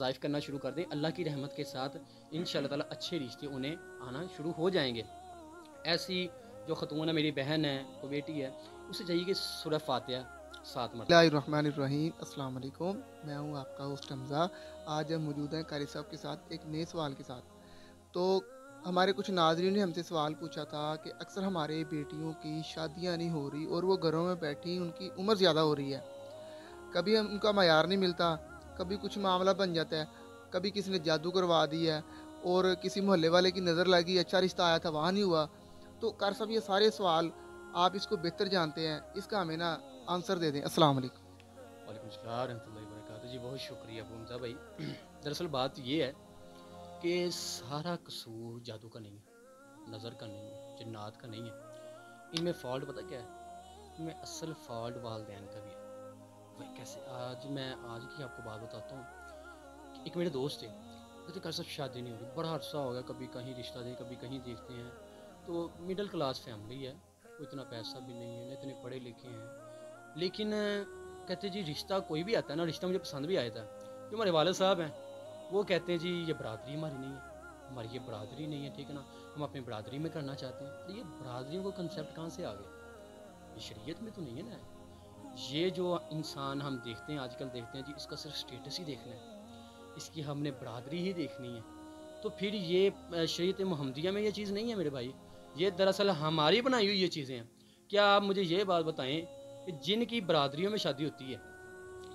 वज़ाइफ करना शुरू कर दें, अल्लाह की रहमत के साथ इंशाअल्लाह ताला अच्छे रिश्ते उन्हें आना शुरू हो जाएंगे। ऐसी जो ख़तून है, मेरी बहन है, कोई बेटी है, उसे चाहिए कि सूरह फातिहा 7 मरतबा। बिस्मिल्लाहिर्रहमानिर्रहीम, अस्सलाम वालेकुम। मैं हूँ आपका होस्ट हमज़ा। आज हम मौजूद हैं कारी साहब के साथ एक नए सवाल के साथ। तो हमारे कुछ नाज़रीन ने हमसे सवाल पूछा था कि अक्सर हमारे बेटियों की शादियाँ नहीं हो रही और वो घरों में बैठी उनकी उम्र ज़्यादा हो रही है। कभी हम उनका मयार नहीं मिलता, कभी कुछ मामला बन जाता है, कभी किसी ने जादू करवा दिया है और किसी मोहल्ले वाले की नज़र लगी, अच्छा रिश्ता आया था वहाँ नहीं हुआ। तो कार साहब ये सारे सवाल आप इसको बेहतर जानते हैं, इसका हमें ना आंसर दे दें। अस्सलाम वालेकुम। वालेकुम सलाम रहमतुल्लाहि व बरकातहू। जी बहुत शुक्रिया अबू हमज़ा भाई। दरअसल बात ये है कि सारा कसूर जादू का नहीं है, नज़र का नहीं है, जिन्नात का नहीं है। इनमें फ़ॉल्ट पता क्या है? इनमें असल फ़ॉल्ट वालिदैन का भी है। भाई कैसे, आज की आपको बात बताता हूँ। एक मेरे दोस्त थे, कहते कैसे शादी नहीं हो रही, बड़ा अरसा हो गया, कभी कहीं रिश्ता दे, कभी कहीं देखते हैं। तो मिडिल क्लास फैमिली है, कोई इतना पैसा भी नहीं है, ना इतने पढ़े लिखे हैं, लेकिन कहते जी रिश्ता कोई भी आता है ना, रिश्ता मुझे पसंद भी आया था। जो हमारे वालिद साहब हैं वो कहते हैं जी ये बरादरी हमारी नहीं है, हमारी ये बरादरी नहीं है, ठीक है ना, हम अपनी बरादरी में करना चाहते हैं। तो ये बरादरियों को कंसेप्ट कहाँ से आ गए? ये शरीयत में तो नहीं है ना। ये जो इंसान हम देखते हैं आजकल, देखते हैं जी इसका सिर्फ स्टेटस ही देखना है, इसकी हमने बरादरी ही देखनी है। तो फिर ये शरीयत मुहम्मदिया में ये चीज़ नहीं है मेरे भाई, ये दरअसल हमारी बनाई हुई ये चीज़ें हैं। क्या आप मुझे ये बात बताएं कि जिनकी बरादरियों में शादी होती है,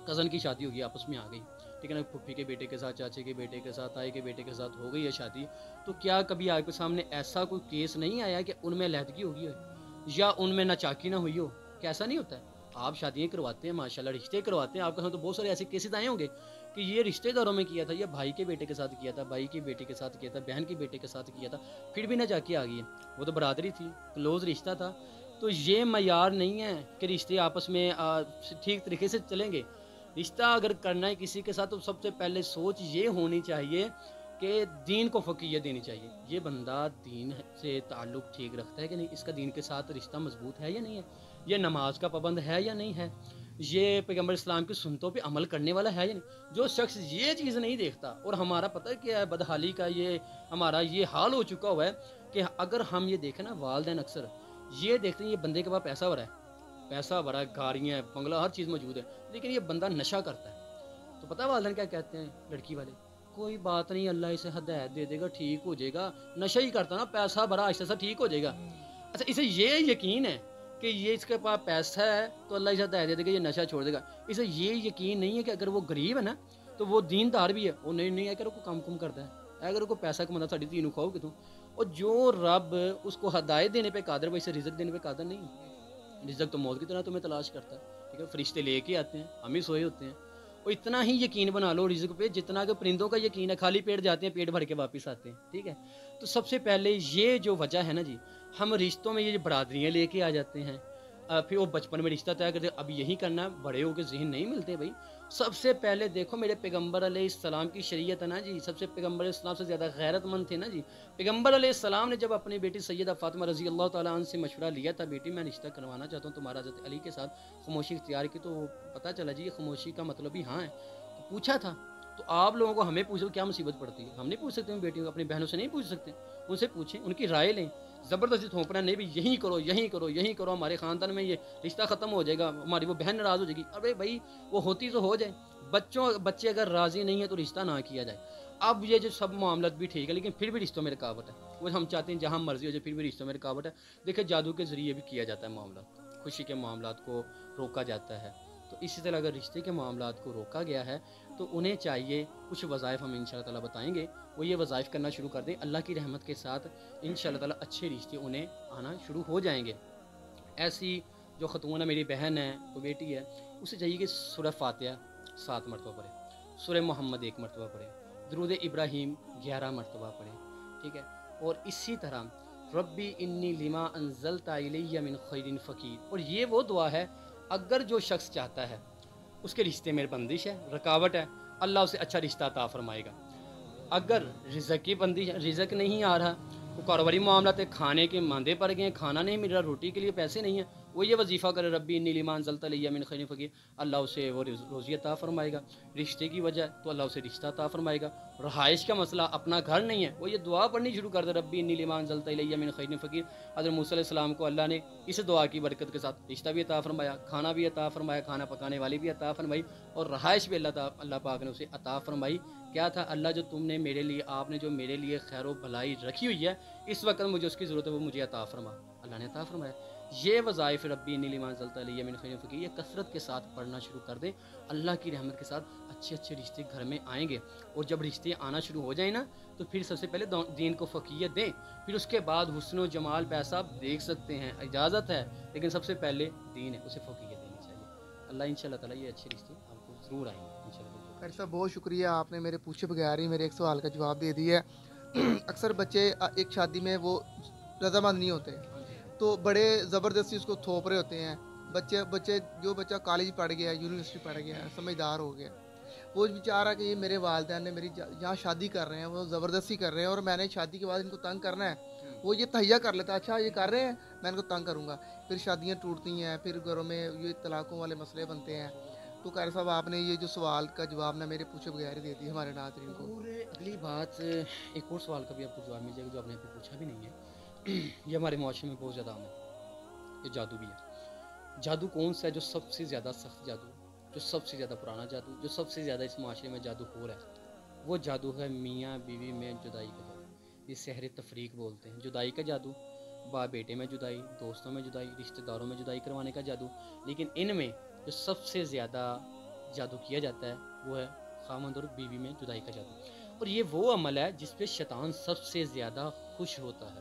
कज़न की शादी होगी, आपस में आ गई, ठीक है ना, फुफ्फी के बेटे के साथ, चाचे के बेटे के साथ, ताई के बेटे के साथ हो गई है शादी, तो क्या कभी आपके सामने ऐसा कोई केस नहीं आया कि उनमें लहदगी होगी हो या उनमें नाचाकी ना हुई हो? क्या ऐसा नहीं होता है? आप शादियाँ करवाते हैं, माशाल्लाह रिश्ते करवाते हैं, आपके साथ तो बहुत सारे ऐसे केसेस आए होंगे कि ये रिश्तेदारों में किया था, या भाई के बेटे के साथ किया था, भाई की बेटी के साथ किया था, बहन के बेटे के साथ किया था, फिर भी ना जाके आ गई है। वो तो बरादरी थी, क्लोज रिश्ता था। तो ये मयार नहीं है कि रिश्ते आपस में ठीक तरीके से चलेंगे। रिश्ता अगर करना है किसी के साथ, तो सबसे पहले सोच ये होनी चाहिए कि दीन को फ़कीयत देनी चाहिए। ये बंदा दीन से ताल्लुक़ ठीक रखता है कि नहीं, इसका दीन के साथ रिश्ता मजबूत है या नहीं है, ये नमाज का पाबंद है या नहीं है, ये पैगम्बर इस्लाम की सुन्नतों पे अमल करने वाला है या नहीं। जो शख्स ये चीज़ नहीं देखता, और हमारा पता है क्या है, बदहाली का ये हमारा ये हाल हो चुका हुआ है कि अगर हम ये देखें ना, वालिदैन अक्सर ये देखते हैं ये बंदे के पास पैसा भरा है, पैसा भरा है, गाड़ियाँ, बंगला, हर चीज़ मौजूद है, लेकिन ये बंदा नशा करता है। तो पता है वालिदैन क्या कहते हैं लड़की वाले? कोई बात नहीं, अल्लाह इसे हिदायत दे देगा, ठीक हो जाएगा, नशा ही करता ना, पैसा भरा, आहिस्ता आहिस्ता ठीक हो जाएगा। अच्छा, इसे ये यकीन है कि ये इसके पास पैसा है तो अल्लाह इसे हिदायत दे देगा, ये नशा छोड़ देगा। इसे ये यकीन नहीं है कि अगर वो गरीब है ना तो वो दीनदार भी है। वो नहीं अगर वो काम करता है, अगर वो पैसा कमाता, साड़ी तीन खाओ कितों। और जो रब उसको हिदायत देने पे कादर, वैसे रिज़्क देने पे कादर नहीं है। रिज़्क तो मौत की तरह तुम्हें तलाश करता है, ठीक है, फरिश्ते लेके आते हैं, हम ही सोए होते हैं। और इतना ही यकीन बना लो रिज़्क पे जितना कि परिंदों का यकीन है, खाली पेट जाते हैं, पेट भर के वापस आते हैं, ठीक है। तो सबसे पहले ये जो वजह है ना जी, हम रिश्तों में ये बरादरियाँ लेके आ जाते हैं, फिर वो बचपन में रिश्ता तय करते हैं, अब यही करना है, बड़े होकर ज़हन नहीं मिलते भाई। सबसे पहले देखो मेरे पैगम्बर अलैहिस्सलाम की शरीयत है ना जी, सबसे पैगम्बर इस्लाम से ज़्यादा गैरतमंद थे ना जी। पैगम्बर अलैहिस्सलाम ने जब अपनी बेटी सैयदा फातिमा रज़ी अल्लाह ताला अन्हा से मशवरा लिया था, बेटी मैं रिश्ता करवाना चाहता हूँ तुम्हारा हज़रत अली के साथ, खामोशी इख्तियार की, तो पता चला जी ये खामोशी का मतलब ही हाँ है। तो पूछा था, तो आप लोगों को हमें पूछो क्या मुसीबत पड़ती है? हम नहीं पूछ सकते, हम बेटियों को अपनी बहनों से नहीं पूछ सकते, उनसे पूछें, उनकी राय लें। ज़बरदस्ती थोपना नहीं भी, यही करो, यही करो, यही करो, हमारे ख़ानदान में ये रिश्ता ख़त्म हो जाएगा, हमारी वो बहन नाराज़ हो जाएगी। अरे भाई वो होती तो हो जाए, बच्चे अगर राज़ी नहीं है तो रिश्ता ना किया जाए। अब ये जो सब मामला भी ठीक है, लेकिन फिर भी रिश्तों में रुकावट है। वो हम चाहते हैं जहाँ मर्ज़ी हो जाए, फिर भी रिश्तों में रुकावट है। देखिए जादू के ज़रिए भी किया जाता है मामला, खुशी के मामलात को रोका जाता है। तो इसी तरह अगर रिश्ते के मामलात को रोका गया है तो उन्हें चाहिए, कुछ वज़ाइफ हम इंशाअल्लाह ताला बताएँगे, वो ये वज़ाइफ करना शुरू कर दें, अल्लाह की रहमत के साथ इंशाअल्लाह ताला अच्छे रिश्ते उन्हें आना शुरू हो जाएंगे। ऐसी जो ख़तून है, मेरी बहन है, कोई बेटी है, उसे चाहिए कि सूरह फातिहा 7 मरतबा पढ़े, सूरह मोहम्मद 1 मरतबा पढ़े, दुरूद इब्राहीम 11 मरतबा पढ़े, ठीक है। और इसी तरह रब्बी इन्नी लिमा अंज़लता इलैया मिन खैरिन फ़कीर। और ये वो दुआ है, अगर जो शख्स चाहता है उसके रिश्ते में बंदिश है, रुकावट है, अल्लाह उसे अच्छा रिश्ता अता फरमाएगा। अगर रिज़्क की बंदिश, रिज़्क नहीं आ रहा, वो कारोबारी मामला थे, खाने के मांदे पड़ गए, खाना नहीं मिल रहा, रोटी के लिए पैसे नहीं हैं, وہ یہ وظیفہ کرے ربی انی لما انزلت الی من خیر فقیر، اللہ اسے وہ روزی عطا فرمائے گا۔ رشتے کی وجہ ہے تو اللہ اسے رشتہ عطا فرمائے گا۔ رہائش کا مسئلہ اپنا گھر نہیں ہے، وہ یہ دعا پڑھنی شروع کر دے ربی انی لما انزلت الی من خیر فقیر۔ حضرت موسیٰ علیہ السلام کو اللہ نے اس دعا کی برکت کے ساتھ رشتہ بھی عطا فرمایا، کھانا بھی عطا فرمایا، کھانا پکانے والی بھی عطا فرمائی، اور رہائش بھی اللہ پاک نے اسے عطا فرمائی۔ کیا تھا؟ اللہ جو تم نے میرے لیے، آپ نے جو میرے لیے خیر و بھلائی رکھی ہوئی ہے، اس وقت مجھے اس کی ضرورت ہے، وہ مجھے عطا فرما۔ اللہ نے عطا فرمایا۔ یہ وظائف ربی انی لما انزلت الی من خیر فقیر یہ کثرت کے ساتھ پڑھنا شروع کر دیں، اللہ کی رحمت کے ساتھ اچھے اچھے رشتے گھر میں آئیں گے۔ اور جب رشتے آنا شروع ہو جائیں نا تو پھر سب سے پہلے دین کو فقیت دیں، پھر اس کے بعد حسن و جمال پیسہ آپ دیکھ سکتے ہیں، اجازت ہے، لیکن سب سے پہلے دین ہے، اسے فقیت دینی چاہیے۔ اللہ انشاءاللہ تعالیٰ یہ اچھے رشتے آپ کو ضرور آئیں گے انشاءاللہ۔ قاری صاحب بہت شکریہ، آپ نے میرے پوچھے بغیر ہی میرے ایک سوال کا جواب دے دیا ہے۔ اکثر بچے ایک شادی میں وہ رضامند نہیں ہوتے، تو بڑے زبردستی اس کو تھوپ رہے ہوتے ہیں۔ بچے جو بچہ کالج پڑھ گیا، یونیورسٹی پڑھ گیا، سمجھدار ہو گیا، وہ بیچارہ کہ یہ میرے والدین نے میری یہاں شادی کر رہے ہیں، وہ زبردستی کر رہے ہیں اور میں نے شادی کے بعد ان کو تنگ کرنا ہے، وہ یہ تہیہ کر لیتا ہے اچھا یہ کر رہے ہیں میں ان کو تنگ کروں گا، پھر شادیاں ٹوٹتی ہیں، پھر گھروں میں یہ طلاقوں والے مسئلے بنتے ہیں۔ تو قاری صاحب آپ نے یہ جو سوال کا جواب نہ میرے پوچھے بغیر ہی دے دی ہمارے ناظرین کو۔ اور اگلی بات، ایک اور سوال کا بھی آپ کو جواب مل جائے گا جو آپ نے ابھی پوچھا بھی نہیں ہے۔ یہ ہمارے معاشرے میں بہت زیادہ عام ہے، یہ جادو بھی ہے۔ جادو کون سا ہے جو سب سے زیادہ سخت جادو، جو سب سے زیادہ پرانا جادو، جو سب سے زیادہ اس معاشرے میں جادو ہو رہا ہے؟ وہ جادو ہے میاں بیوی میں جدائی کا جادو۔ یہ سحر تفریق بولتے ہیں، جدائی کا جادو، باپ بیٹے میں جدائی، دوستوں میں جدائی، رشتہ داروں میں جدائی کروانے کا جادو۔ لیکن ان میں جو سب سے زیادہ جادو کیا جاتا ہے وہ ہے خامند اور بیوی میں جدائی کا جادو۔ اور یہ وہ عمل ہے جس پہ شیطان سب سے زیادہ خوش ہوتا ہے۔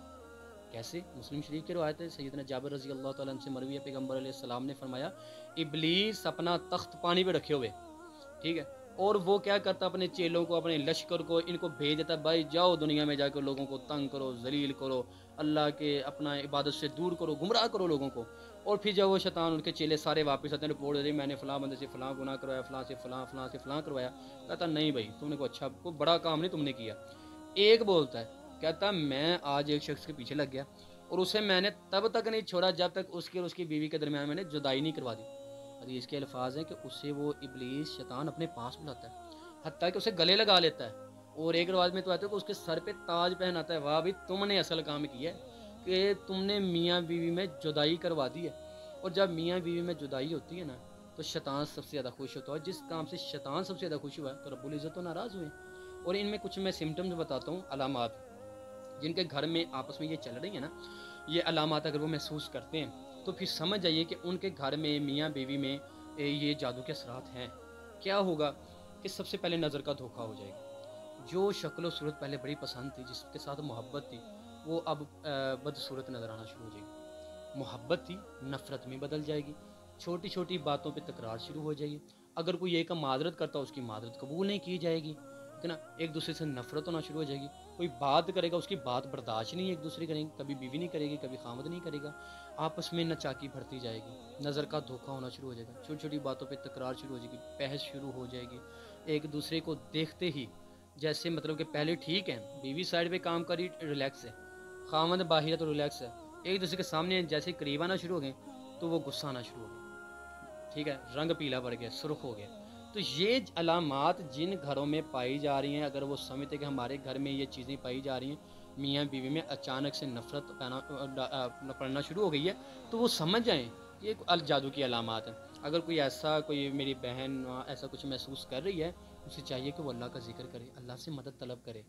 کیسے؟ مسلم شریف کی روایت ہے، سیدنا جابر رضی اللہ تعالیٰ عنہ سے مروی ہے، پیغمبر علیہ السلام نے فرمایا ابلیس اپنا تخت پانی پہ رکھے ہوئے، ٹھیک ہے، اور وہ کیا کرتا اپنے چیلوں کو، اپنے لشکر کو ان کو بھیج دیتا، بھائی جاؤ دنیا میں جا کے لوگوں کو تنگ کرو، ذلیل کرو، اللہ کے اپنا عبادت سے دور کرو، گمراہ کرو لوگوں کو۔ اور پھر جب وہ شیطان ان کے چیلے سارے واپس آتے ہیں، رپورٹ دیتے ہیں میں نے فلاں بندے سے فلاں گناہ کروایا، فلاں سے فلاں، فلاں سے فلاں کروایا، کہتا نہیں بھائی تم نے کوئی اچھا کوئی بڑا کام نہیں تم نے کیا۔ ایک بولتا ہے، کہتا میں آج ایک شخص کے پیچھے لگ گیا اور اسے میں نے تب تک نہیں چھوڑا جب تک اس کی اور اس کی بیوی کے درمیان میں نے جدائی نہیں کروا دی۔ حدیث کے الفاظ ہیں کہ اسے وہ ابلیس شیطان اپنے پاس بلاتا ہے، حتیٰ کہ اسے گلے لگا لیتا ہے، اور ایک رواج میں تو آتا ہے کہ اس کے سر پہ تاج پہناتا ہے، واہ بھی تم نے اصل کام کیا ہے کہ تم نے میاں بیوی میں جدائی کروا دی ہے۔ اور جب میاں بیوی میں جدائی ہوتی ہے نا تو شیطان سب سے زیادہ خوش ہوتا ہے، جس کام سے شیطان سب سے زیادہ خوش ہوا ہے تو رب العزت تو ناراض ہوئے۔ اور ان میں کچھ میں سمٹمز بتاتا ہوں، علامات جن کے گھر میں آپس میں یہ چل رہی ہیں نا، یہ علامات اگر وہ محسوس کرتے ہیں تو پھر سمجھ جائیے کہ ان کے گھر میں میاں بیوی میں یہ جادو کے اثرات ہیں۔ کیا ہوگا کہ سب سے پہلے نظر کا دھوکہ ہو جائے گا، جو شکل و صورت پہلے بڑی پسند تھی، جس کے ساتھ محبت تھی، وہ اب بدصورت نظر آنا شروع ہو جائے گی۔ محبت تھی نفرت میں بدل جائے گی، چھوٹی چھوٹی باتوں پہ تکرار شروع ہو جائے گی، اگر کوئی ایک معذرت کرتا اس کی معذرت قبول نہیں کی جائے گی، ٹھیک ہے نا، ایک دوسرے سے نفرت ہونا شروع ہو جائے گی، کوئی بات کرے گا اس کی بات برداشت نہیں ایک دوسرے کریں گے، کبھی بیوی نہیں کرے گی، کبھی خامد نہیں کرے گا، آپس میں نچاکی بھرتی جائے گی، نظر کا دھوکہ ہونا شروع ہو جائے گا، چھوٹی چھوٹی باتوں پہ تکرار شروع ہو جائے گی، بحث شروع ہو جائے گی، ایک دوسرے کو دیکھتے ہی جیسے مطلب کہ پہلے ٹھیک ہے بیوی سائڈ پہ کام کری ریلیکس ہے، خامد باہر ہے تو ریلیکس ہے، ایک دوسرے کے سامنے جیسے قریب آنا شروع ہو گئے تو وہ غصہ آنا شروع ہو گیا، ٹھیک ہے، رنگ پیلا پڑ گیا، سرخ ہو گیا۔ تو یہ علامات جن گھروں میں پائی جا رہی ہیں، اگر وہ سمجھتے کہ ہمارے گھر میں یہ چیزیں پائی جا رہی ہیں، میاں بیوی میں اچانک سے نفرت پڑنا شروع ہو گئی ہے، تو وہ سمجھ جائیں یہ جادو کی علامات ہیں۔ اگر کوئی ایسا کوئی میری بہن ایسا کچھ محسوس کر رہی ہے، اسے چاہیے کہ وہ اللہ کا ذکر کرے، اللہ سے مدد طلب کرے،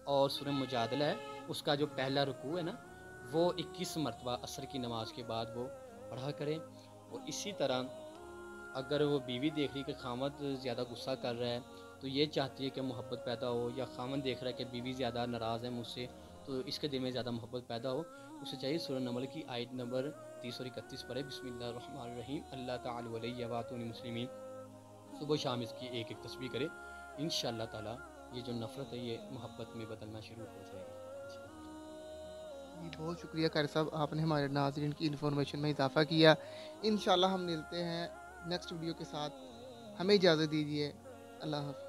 اور سورہ مجادلہ ہے اس کا جو پہلا رکوع ہے نا وہ 21 مرتبہ عصر کی نماز کے بعد وہ پڑھا کرے۔ اور اسی طرح اگر وہ بیوی دیکھ رہی کہ خامد زیادہ غصہ کر رہا ہے تو یہ چاہتی ہے کہ محبت پیدا ہو، یا خامد دیکھ رہا ہے کہ بیوی زیادہ ناراض ہے مجھ سے تو اس کے دل میں زیادہ محبت پیدا ہو، اسے چاہیے سورہ نمل کی آیت نمبر 30 اور 31 پڑھے، بسم اللہ الرحمن الرحیم اللہ تعالی علیہ واتونی مسلمین، صبح و شام اس کی ایک ایک تسبیح کرے، انشاءاللہ تعالی یہ جو نفرت ہے یہ محبت میں بدلنا شروع ہو جائے گی۔ جی بہت شکریہ قاری صاحب، آپ نے ہمارے ناظرین کی انفارمیشن میں اضافہ کیا۔ انشاءاللہ ہم ملتے ہیں نیکسٹ ویڈیو کے ساتھ، ہمیں اجازت دیجیے، اللہ حافظ۔